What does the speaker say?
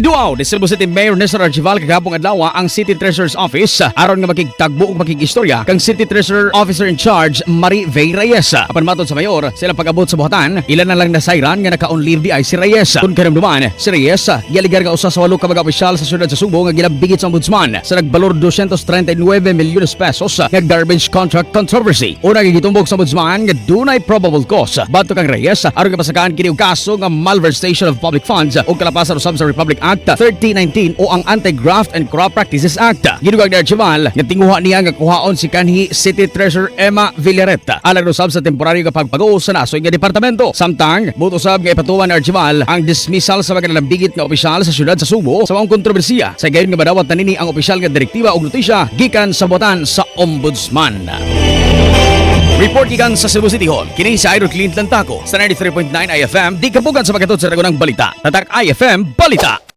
GIDUAW ni Cebu City Mayor NESTOR ARCHIVAL kagahapon adlaw ang City Treasurer's Office aron nga makigtagbo ug makikistorya kang City Treasurer Officer in Charge Marie V. Reyes. Apan matod sa mayor, sila pag-abot sa buhatan, ilan na lang nasayran nga naka-on leave di ay si Reyes. Kung karamduman, si Reyes gialigar nga usa sa 8 ka mga opisyal sa siyudad sa Cebu nga gilambigit sa ombudsman sa nagbalor 239 milyones pesos nga garbage contract controversy. Una gigitumbok sa ombudsman nga dunay probable cause batok kang Reyes aron nga pasakaan kini og kaso nga malversation of public funds o kalapasan usab sa Republic Act 1319 o ang Anti-Graft and Corrupt Practices Act. Gidugang ni Archival nga tinguha niya nga kuhaon si kanhi City Treasurer Emma Villaret alang usab sa temporaryo nga pagpag-o sa nasoy nga departamento. Samtang buot usab nga ipatuwan ni Archival ang dismissal sa mga nalambigit nga opisyal sa siyudad sa Cebu sa mga kontrobersiya sa gayon nga madawat na nini ang opisyal nga direktiba ug notisya gikan sa buhatan sa ombudsman. Report gikan sa Cebu City Hall. Kini sa Idol Clint Lantako sa 93.9 iFM. Di kapugan sa pagkatod sa Ragunang Balita. Tatak iFM Balita.